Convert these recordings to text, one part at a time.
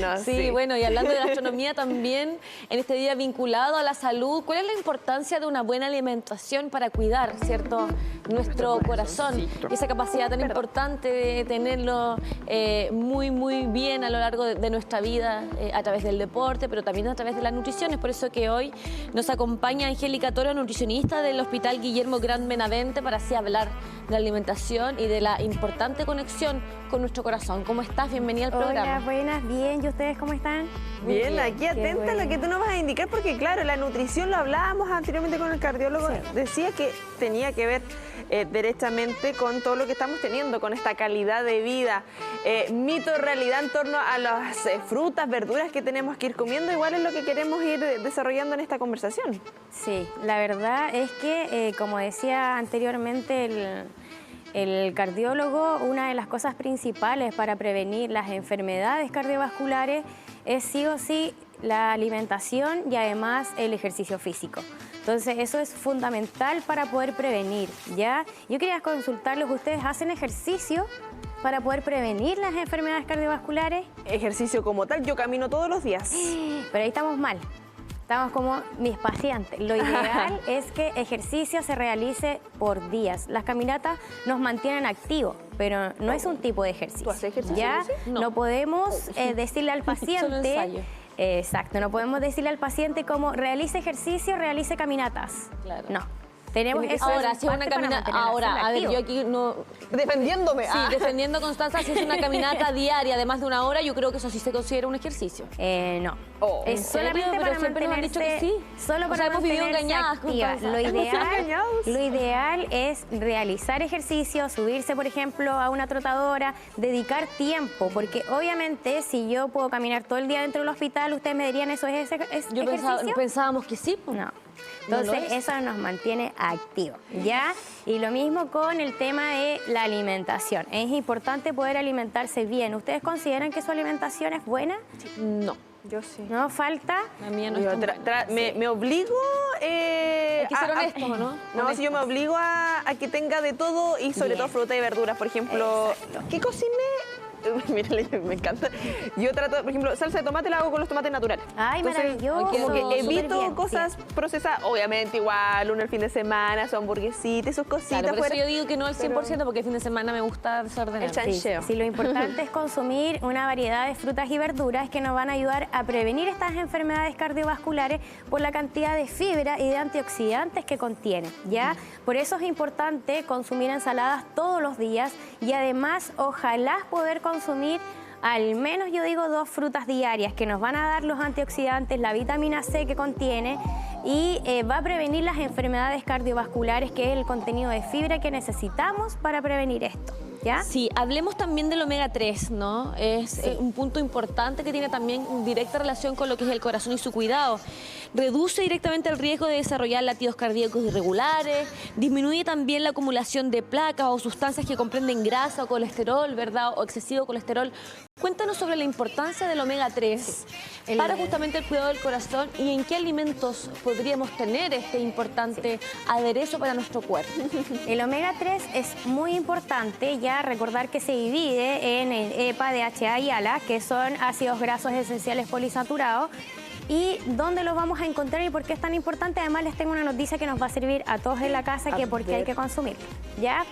Bueno, sí, bueno, y hablando de gastronomía también, en este día vinculado a la salud, ¿cuál es la importancia de una buena alimentación para cuidar, cierto, nuestro corazón? Y esa capacidad tan importante de tenerlo muy bien a lo largo de nuestra vida, a través del deporte, pero también a través de la nutrición. Es por eso que hoy nos acompaña Angélica Toro, nutricionista del Hospital Guillermo Grand Benavente, para así hablar de la alimentación y de la importante conexión con nuestro corazón. ¿Cómo estás? Bienvenida al programa. Hola, buenas, bien. ¿Y ustedes cómo están? Bien, aquí atenta a lo que tú nos vas a indicar, porque claro, la nutrición lo hablábamos anteriormente con el cardiólogo, decía que tenía que ver derechamente con todo lo que estamos teniendo, con esta calidad de vida. Mito, realidad en torno a las frutas, verduras que tenemos que ir comiendo, igual es lo que queremos ir desarrollando en esta conversación. Sí, la verdad es que, como decía anteriormente el cardiólogo, una de las cosas principales para prevenir las enfermedades cardiovasculares es sí o sí la alimentación y además el ejercicio físico. Entonces eso es fundamental para poder prevenir, ¿ya? Yo quería consultarlos, ¿ustedes hacen ejercicio para poder prevenir las enfermedades cardiovasculares? Ejercicio como tal, yo camino todos los días. Pero ahí estamos mal. Estamos como mis pacientes. Lo ideal es que ejercicio se realice por días. Las caminatas nos mantienen activos, pero no es un tipo de ejercicio. ¿Tú haces ejercicio? ¿Ya? No podemos decirle al paciente... Solo ensayo. Exacto, no podemos decirle al paciente como realice ejercicio, realice caminatas. Claro. No. Tenemos eso. Ahora, si es una caminata, ahora, a ver, yo aquí no... Defendiéndome. Sí, defendiendo Constanza, si es una caminata diaria de más de 1 hora, yo creo que eso sí se considera un ejercicio. No. ¿En Es serio? solamente Pero para siempre nos han dicho que mantenerse, sí. solo O para sea, hemos vivido mantenerse engañadas, activa. Constanza. Lo ideal es realizar ejercicio, subirse, por ejemplo, a una trotadora, dedicar tiempo, porque obviamente si yo puedo caminar todo el día dentro del hospital, ustedes me dirían eso es Yo ejercicio. pensábamos que sí. No. No Entonces, lo es. eso nos mantiene activos, ¿ya? Y lo mismo con el tema de la alimentación. Es importante poder alimentarse bien. ¿Ustedes consideran que su alimentación es buena? No. Yo sí. ¿No falta? La mía no Yo está me obligo... Hay que ser honestos, ¿no? No, Honestos. si yo me obligo a que tenga de todo y sobre todo fruta y verduras. Por ejemplo, ¿qué cociné? Mira, me encanta. Yo trato, por ejemplo, salsa de tomate la hago con los tomates naturales. Ay, maravilloso. Como que Súper evito bien, cosas procesadas. Obviamente igual, uno el fin de semana, su hamburguesita y sus cositas. Claro, por eso fuera. yo digo que no el 100% porque el fin de semana me gusta desordenar. El chancheo. Sí, lo importante es consumir una variedad de frutas y verduras que nos van a ayudar a prevenir estas enfermedades cardiovasculares por la cantidad de fibra y de antioxidantes que contienen, ¿ya? Por eso es importante consumir ensaladas todos los días y además ojalá poder consumir al menos, yo digo, 2 frutas diarias que nos van a dar los antioxidantes, la vitamina C que contiene y va a prevenir las enfermedades cardiovasculares, que es el contenido de fibra que necesitamos para prevenir esto. ¿Ya? Sí, hablemos también del omega 3, ¿no? Es un punto importante que tiene también directa relación con lo que es el corazón y su cuidado. Reduce directamente el riesgo de desarrollar latidos cardíacos irregulares, disminuye también la acumulación de placas o sustancias que comprenden grasa o colesterol, ¿verdad? O excesivo colesterol. Cuéntanos sobre la importancia del omega 3 para justamente el cuidado del corazón y en qué alimentos podríamos tener este importante aderezo para nuestro cuerpo. El omega 3 es muy importante, ya recordar que se divide en EPA, DHA y ALA, que son ácidos grasos esenciales polisaturados. ¿Y dónde los vamos a encontrar y por qué es tan importante? Además, les tengo una noticia que nos va a servir a todos en la casa, que por qué hay que consumirlo, ¿ya?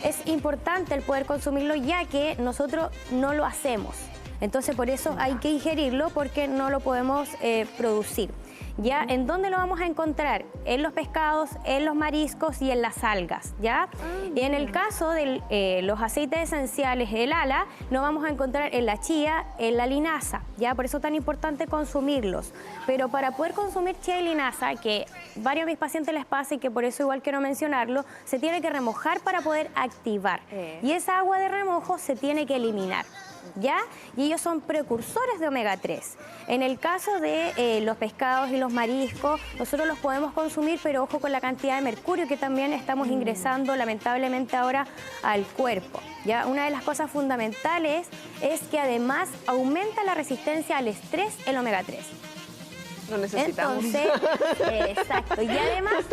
Es importante el poder consumirlo ya que nosotros no lo hacemos. Entonces, por eso hay que ingerirlo porque no lo podemos producir. ¿Ya? ¿En dónde lo vamos a encontrar? En los pescados, en los mariscos y en las algas, ¿ya? Y en el caso de los aceites esenciales, el ALA, lo vamos a encontrar en la chía, en la linaza, ¿ya? Por eso es tan importante consumirlos. Pero para poder consumir chía y linaza, que varios de mis pacientes les pasa y que por eso igual quiero mencionarlo, se tiene que remojar para poder activar. Y esa agua de remojo se tiene que eliminar, ¿ya? Y ellos son precursores de omega 3. En el caso de los pescados y los mariscos, nosotros los podemos consumir, pero ojo con la cantidad de mercurio que también estamos ingresando lamentablemente ahora al cuerpo, ¿ya? Una de las cosas fundamentales es que además aumenta la resistencia al estrés el omega 3. Lo necesitamos. Entonces, exacto. Y además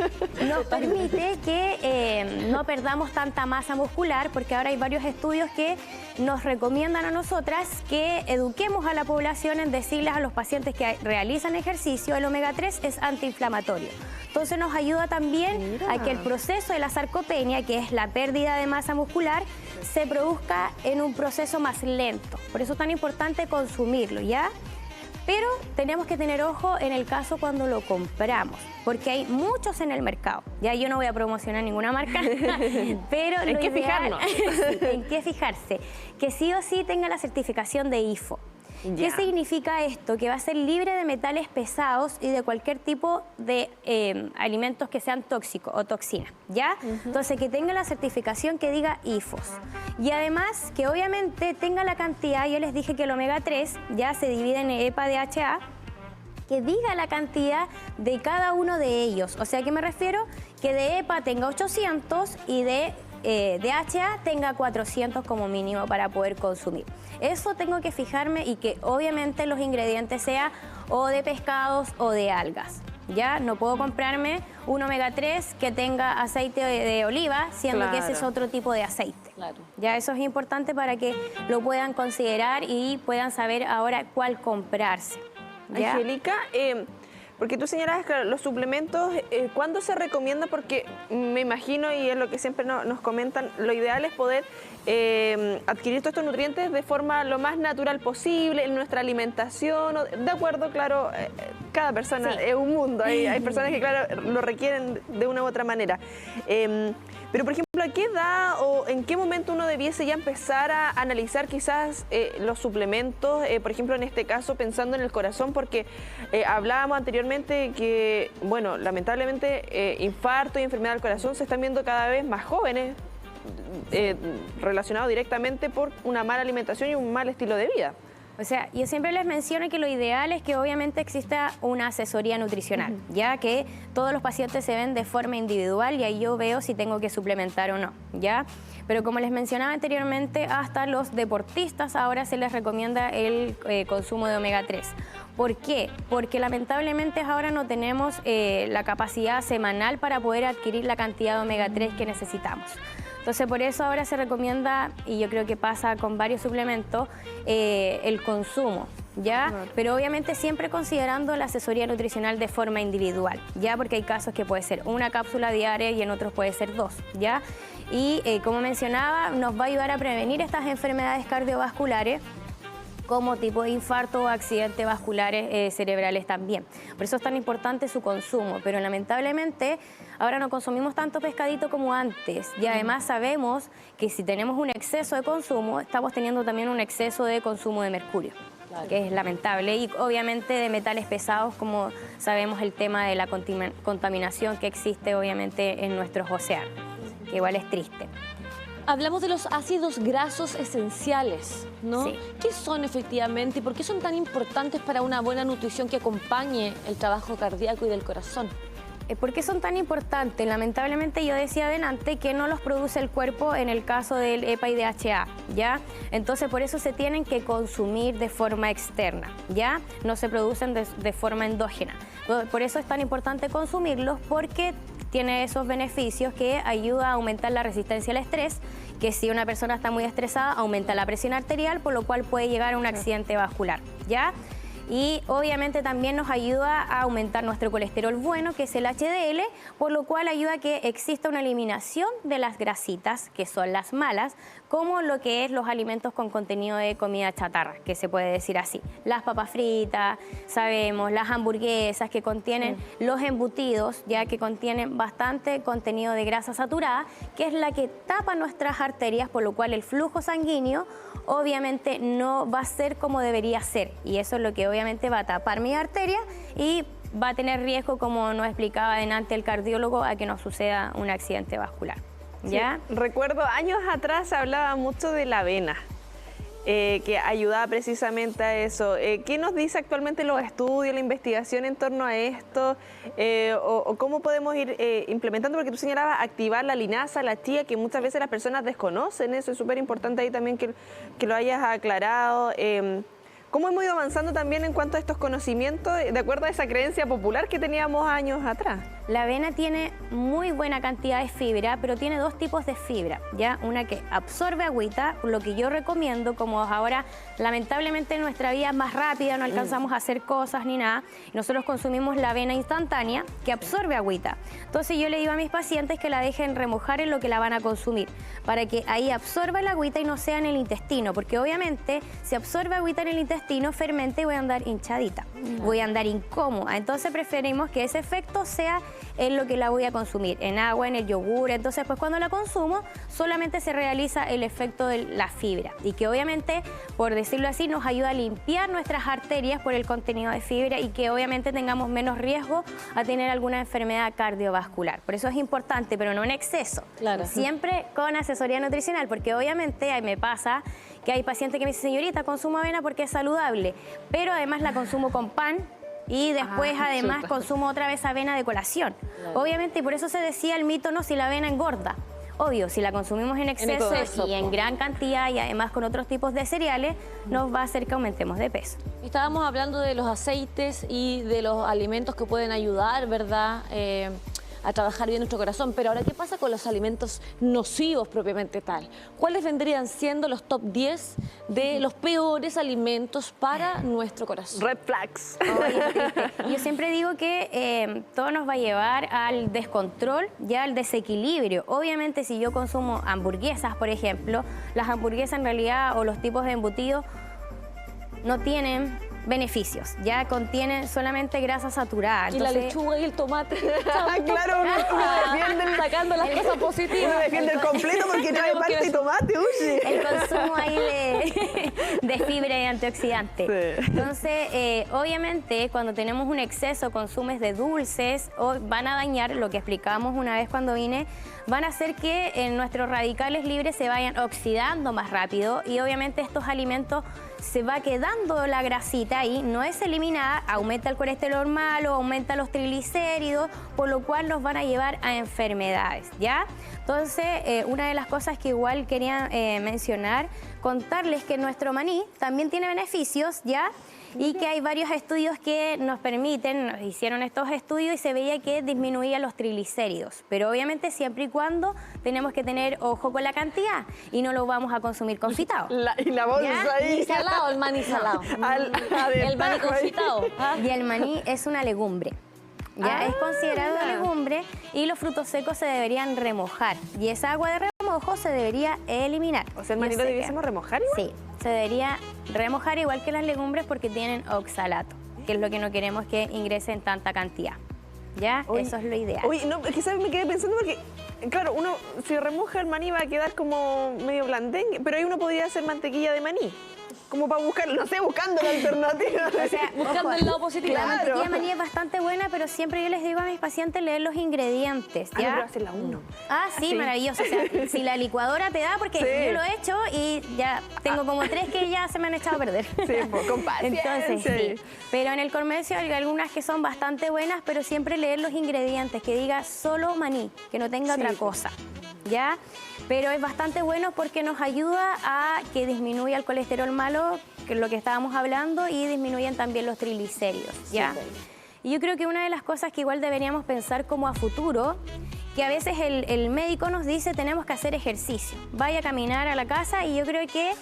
nos permite que no perdamos tanta masa muscular, porque ahora hay varios estudios que nos recomiendan a nosotras que eduquemos a la población en decirles a los pacientes que realizan ejercicio, el omega 3 es antiinflamatorio. Entonces nos ayuda también a que el proceso de la sarcopenia, que es la pérdida de masa muscular, se produzca en un proceso más lento. Por eso es tan importante consumirlo, ¿ya? Pero tenemos que tener ojo en el caso cuando lo compramos, porque hay muchos en el mercado. Ya yo no voy a promocionar ninguna marca, pero ¿En qué fijarnos? ¿En qué fijarse? Que sí o sí tenga la certificación de IFO. ¿Qué significa esto? Que va a ser libre de metales pesados y de cualquier tipo de alimentos que sean tóxicos o toxinas, ¿ya? Entonces, que tenga la certificación que diga IFOS. Y además, que obviamente tenga la cantidad, yo les dije que el omega 3 ya se divide en EPA, DHA, que diga la cantidad de cada uno de ellos. O sea, ¿a qué me refiero? Que de EPA tenga 800 y de DHA tenga 400 como mínimo para poder consumir. Eso tengo que fijarme y que obviamente los ingredientes sean o de pescados o de algas. Ya no puedo comprarme un omega 3 que tenga aceite de oliva, siendo que ese es otro tipo de aceite. Ya eso es importante para que lo puedan considerar y puedan saber ahora cuál comprarse. ¿Ya? Angélica, porque tú señalabas que los suplementos, ¿cuándo se recomienda? Porque me imagino, y es lo que siempre nos comentan, lo ideal es poder adquirir todos estos nutrientes de forma lo más natural posible, en nuestra alimentación, de acuerdo, claro, cada persona es un mundo, hay personas que, claro, lo requieren de una u otra manera. Pero, por ejemplo, ¿a qué edad o en qué momento uno debiese ya empezar a analizar quizás los suplementos? Por ejemplo, en este caso, pensando en el corazón, porque hablábamos anteriormente que, bueno, lamentablemente, infarto y enfermedad del corazón se están viendo cada vez más jóvenes, relacionados directamente por una mala alimentación y un mal estilo de vida. O sea, yo siempre les menciono que lo ideal es que obviamente exista una asesoría nutricional, ya que todos los pacientes se ven de forma individual y ahí yo veo si tengo que suplementar o no, ¿ya? Pero como les mencionaba anteriormente, hasta los deportistas ahora se les recomienda el consumo de omega 3. ¿Por qué? Porque lamentablemente ahora no tenemos la capacidad semanal para poder adquirir la cantidad de omega 3 que necesitamos. Entonces, por eso ahora se recomienda, y yo creo que pasa con varios suplementos, el consumo, ¿ya? Pero obviamente siempre considerando la asesoría nutricional de forma individual, ¿ya? Porque hay casos que puede ser una cápsula diaria y en otros puede ser 2, ¿ya? Y como mencionaba, nos va a ayudar a prevenir estas enfermedades cardiovasculares, como tipo de infarto o accidentes vasculares cerebrales también. Por eso es tan importante su consumo, pero lamentablemente ahora no consumimos tanto pescadito como antes y además sabemos que si tenemos un exceso de consumo, estamos teniendo también un exceso de consumo de mercurio, que es lamentable, y obviamente de metales pesados, como sabemos el tema de la contaminación que existe obviamente en nuestros océanos, que igual es triste. Hablamos de los ácidos grasos esenciales, ¿no? Sí. ¿Qué son efectivamente y por qué son tan importantes para una buena nutrición que acompañe el trabajo cardíaco y del corazón? ¿Por qué son tan importantes? Lamentablemente yo decía adelante que no los produce el cuerpo en el caso del EPA y DHA, ¿ya? Entonces por eso se tienen que consumir de forma externa, ¿ya? No se producen de forma endógena. Por eso es tan importante consumirlos, porque tiene esos beneficios que ayuda a aumentar la resistencia al estrés, que si una persona está muy estresada aumenta la presión arterial, por lo cual puede llegar a un accidente vascular, ¿ya? Y obviamente también nos ayuda a aumentar nuestro colesterol bueno, que es el HDL, por lo cual ayuda a que exista una eliminación de las grasitas, que son las malas, como lo que es los alimentos con contenido de comida chatarra, que se puede decir así. Las papas fritas, sabemos, las hamburguesas que contienen los embutidos, ya que contienen bastante contenido de grasa saturada, que es la que tapa nuestras arterias, por lo cual el flujo sanguíneo obviamente no va a ser como debería ser, y eso es lo que obviamente va a tapar mi arteria y va a tener riesgo, como nos explicaba delante el cardiólogo, a que nos suceda un accidente vascular. ¿Ya? Sí, recuerdo años atrás se hablaba mucho de la avena, que ayudaba precisamente a eso. ¿Qué nos dice actualmente los estudios, la investigación en torno a esto? O cómo podemos ir implementando, porque tú señalabas activar la linaza, la chía, que muchas veces las personas desconocen eso, es súper importante ahí también que lo hayas aclarado. cómo hemos ido avanzando también en cuanto a estos conocimientos, de acuerdo a esa creencia popular que teníamos años atrás. La avena tiene muy buena cantidad de fibra, pero tiene dos tipos de fibra, ¿ya? Una que absorbe agüita, lo que yo recomiendo, como ahora lamentablemente nuestra vida es más rápida, no alcanzamos a hacer cosas ni nada, nosotros consumimos la avena instantánea que absorbe agüita. Entonces yo le digo a mis pacientes que la dejen remojar en lo que la van a consumir, para que ahí absorba el agüita y no sea en el intestino, porque obviamente si absorbe agüita en el intestino, fermente y voy a andar hinchadita, voy a andar incómoda. Entonces preferimos que ese efecto sea en lo que la voy a consumir, en agua, en el yogur. Entonces, pues cuando la consumo, solamente se realiza el efecto de la fibra y que obviamente, por decirlo así, nos ayuda a limpiar nuestras arterias por el contenido de fibra y que obviamente tengamos menos riesgo a tener alguna enfermedad cardiovascular. Por eso es importante, pero no en exceso. Claro. Siempre con asesoría nutricional, porque obviamente ahí me pasa que hay pacientes que me dicen, señorita, consumo avena porque es saludable, pero además la consumo con pan, y después además chuta. consumo otra vez avena de colación. Obviamente, y por eso se decía el mito, no, si la avena engorda. Obvio, si la consumimos en exceso y en gran cantidad y además con otros tipos de cereales, nos va a hacer que aumentemos de peso. Estábamos hablando de los aceites y de los alimentos que pueden ayudar, ¿verdad?, a trabajar bien nuestro corazón. Pero ahora, ¿qué pasa con los alimentos nocivos propiamente tal? ¿Cuáles vendrían siendo los top 10 de los peores alimentos para nuestro corazón? Red flags. Yo siempre digo que todo nos va a llevar al descontrol, ya al desequilibrio. Obviamente, si yo consumo hamburguesas, por ejemplo, las hamburguesas en realidad o los tipos de embutidos no tienen beneficios, ya contienen solamente grasa saturada. Y la lechuga y el tomate. Claro, uno defiende sacando las cosas positivas. Uno defiende el completo porque trae parte y tomate, uy. El consumo ahí de fibra y antioxidante. Sí. Entonces, obviamente, cuando tenemos un exceso, consumes de dulces, o van a dañar, lo que explicábamos una vez cuando vine, van a hacer que nuestros radicales libres se vayan oxidando más rápido y obviamente estos alimentos se va quedando la grasita ahí, no es eliminada, aumenta el colesterol malo, aumenta los triglicéridos, por lo cual nos van a llevar a enfermedades, ¿ya? Entonces, una de las cosas que igual quería mencionar, contarles que nuestro maní también tiene beneficios, ¿ya? Y que hay varios estudios que nos permiten, nos hicieron estos estudios y se veía que disminuía los triglicéridos. Pero obviamente siempre y cuando tenemos que tener ojo con la cantidad y no lo vamos a consumir confitado. Y la bolsa ¿Ya? ahí. ¿Y salado el maní salado? El maní confitado. Y el maní es una legumbre. Ya es considerado una legumbre y los frutos secos se deberían remojar. Y esa agua de remojo se debería eliminar. O sea, el maní lo debiésemos remojar igual. Sí, se debería remojar igual que las legumbres porque tienen oxalato, que es lo que no queremos que ingrese en tanta cantidad. ¿Ya? Uy, eso es lo ideal. Oye, no, quizás me quedé pensando porque, claro, uno si remoja el maní va a quedar como medio blandengue, pero ahí uno podría hacer mantequilla de maní. Como para buscar, no sé, buscando la alternativa. O sea, Buscando el lado positivo. La mantequilla de Claro. maní es bastante buena, pero siempre yo les digo a mis pacientes leer los ingredientes, Ah, no, ¿ya? pero hacerla uno. Ah, sí, Sí. maravilloso. O sea, si la licuadora te da, porque Sí. yo lo he hecho y ya tengo como 3 que ya se me han echado a perder. Sí, pues, con paciencia. Entonces, sí. Pero en el comercio hay algunas que son bastante buenas, pero siempre leer los ingredientes, que diga solo maní, que no tenga Sí. otra cosa, ¿ya? Pero es bastante bueno porque nos ayuda a que disminuya el colesterol malo, que es lo que estábamos hablando, y disminuyen también los triglicéridos, ¿ya? Y yo creo que una de las cosas que igual deberíamos pensar como a futuro, que a veces el médico nos dice tenemos que hacer ejercicio, vaya a caminar a la casa, y yo creo que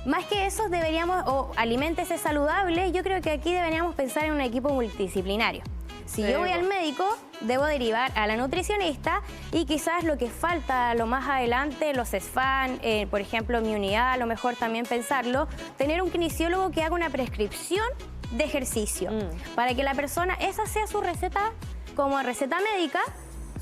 más que eso deberíamos, o aliméntese saludable, yo creo que aquí deberíamos pensar en un equipo multidisciplinario. Si yo voy al médico, debo derivar a la nutricionista y quizás lo que falta lo más adelante, los SFAN, por ejemplo, mi unidad, a lo mejor también pensarlo, tener un kinesiólogo que haga una prescripción de ejercicio para que la persona, esa sea su receta como receta médica,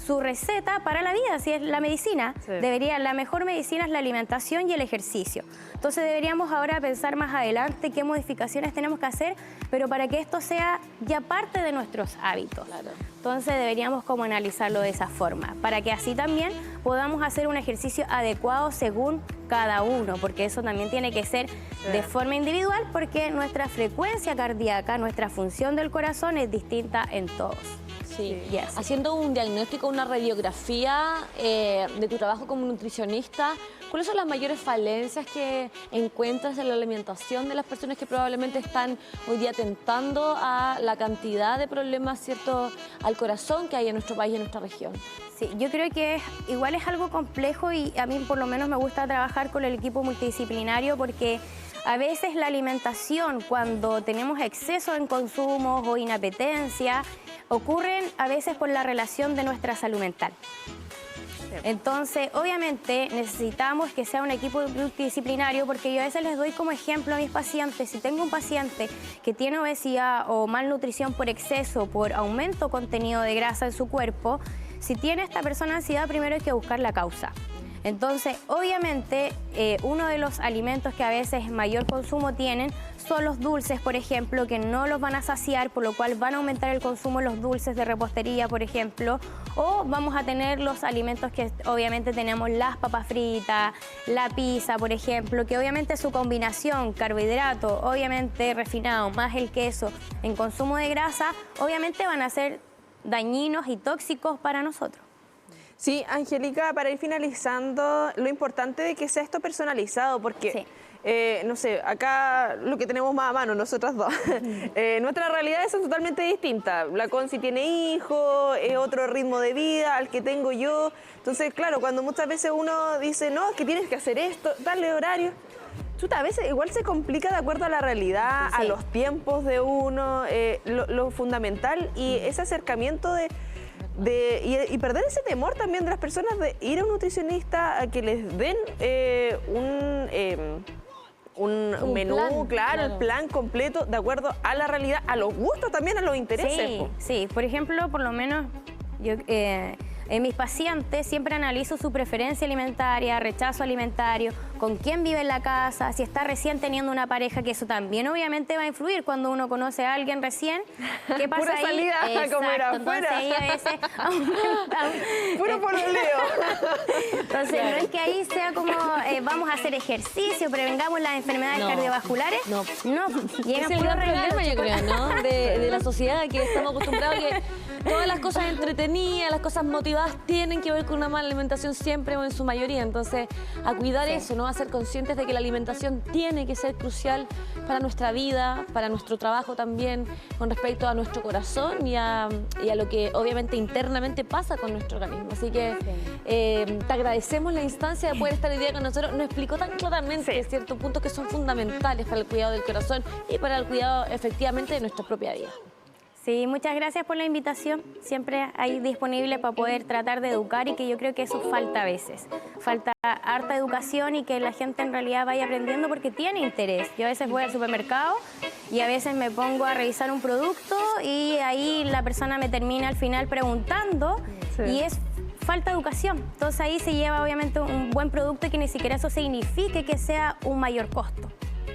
su receta para la vida, si es la medicina. Sí. La mejor medicina es la alimentación y el ejercicio. Entonces deberíamos ahora pensar más adelante qué modificaciones tenemos que hacer, pero para que esto sea ya parte de nuestros hábitos. Claro. Entonces deberíamos como analizarlo de esa forma, para que así también podamos hacer un ejercicio adecuado según cada uno, porque eso también tiene que ser de forma individual, porque nuestra frecuencia cardíaca, nuestra función del corazón es distinta en todos. Sí. Yes. Haciendo un diagnóstico, una radiografía de tu trabajo como nutricionista, ¿cuáles son las mayores falencias que encuentras en la alimentación de las personas que probablemente están hoy día tentando a la cantidad de problemas, ¿cierto?, al corazón que hay en nuestro país y en nuestra región? Sí, yo creo que igual es algo complejo y a mí por lo menos me gusta trabajar con el equipo multidisciplinario porque a veces la alimentación, cuando tenemos exceso en consumos o inapetencia, ocurren a veces por la relación de nuestra salud mental. Entonces, obviamente, necesitamos que sea un equipo multidisciplinario porque yo a veces les doy como ejemplo a mis pacientes. Si tengo un paciente que tiene obesidad o malnutrición por exceso, por aumento de contenido de grasa en su cuerpo, si tiene esta persona ansiedad, primero hay que buscar la causa. Entonces, obviamente, uno de los alimentos que a veces mayor consumo tienen son los dulces, por ejemplo, que no los van a saciar, por lo cual van a aumentar el consumo de los dulces de repostería, por ejemplo, o vamos a tener los alimentos que obviamente tenemos, las papas fritas, la pizza, por ejemplo, que obviamente su combinación carbohidrato, obviamente refinado, más el queso en consumo de grasa, obviamente van a ser dañinos y tóxicos para nosotros. Sí, Angélica, para ir finalizando, lo importante de que sea esto personalizado, porque, sí. no sé, acá lo que tenemos más a mano, nosotras dos, nuestras realidades son totalmente distintas. La Conci tiene hijos, es otro ritmo de vida al que tengo yo. Entonces, claro, cuando muchas veces uno dice, no, es que tienes que hacer esto, darle horario, chuta, a veces igual se complica de acuerdo a la realidad, sí, a los tiempos de uno, lo fundamental y ese acercamiento y perder ese temor también de las personas de ir a un nutricionista a que les den un menú, plan, claro, el plan completo de acuerdo a la realidad, a los gustos también, a los intereses. Sí, sí. Por ejemplo, por lo menos yo en mis pacientes siempre analizo su preferencia alimentaria, rechazo alimentario, con quién vive en la casa, si está recién teniendo una pareja, que eso también obviamente va a influir cuando uno conoce a alguien recién. ¿Qué pasa pura ahí? salida a comer afuera. Entonces ahí a veces Puro pololeo. Entonces no es que ahí sea como vamos a hacer ejercicio, prevengamos las enfermedades cardiovasculares. No. Llegan es el puros gran regalos. problema, yo creo, ¿no? De la sociedad, que estamos acostumbrados a que todas las cosas entretenidas, las cosas motivadas tienen que ver con una mala alimentación siempre o en su mayoría. Entonces, a cuidar eso, ¿no? A ser conscientes de que la alimentación tiene que ser crucial para nuestra vida, para nuestro trabajo también, con respecto a nuestro corazón y a lo que obviamente internamente pasa con nuestro organismo. Así que te agradecemos la instancia de poder estar hoy día con nosotros. Nos explicó tan claramente ciertos puntos que son fundamentales para el cuidado del corazón y para el cuidado efectivamente de nuestra propia vida. Sí, muchas gracias por la invitación. Siempre ahí disponible para poder tratar de educar y que yo creo que eso falta a veces. Falta harta educación y que la gente en realidad vaya aprendiendo porque tiene interés. Yo a veces voy al supermercado y a veces me pongo a revisar un producto y ahí la persona me termina al final preguntando y es falta educación. Entonces ahí se lleva obviamente un buen producto y que ni siquiera eso signifique que sea un mayor costo.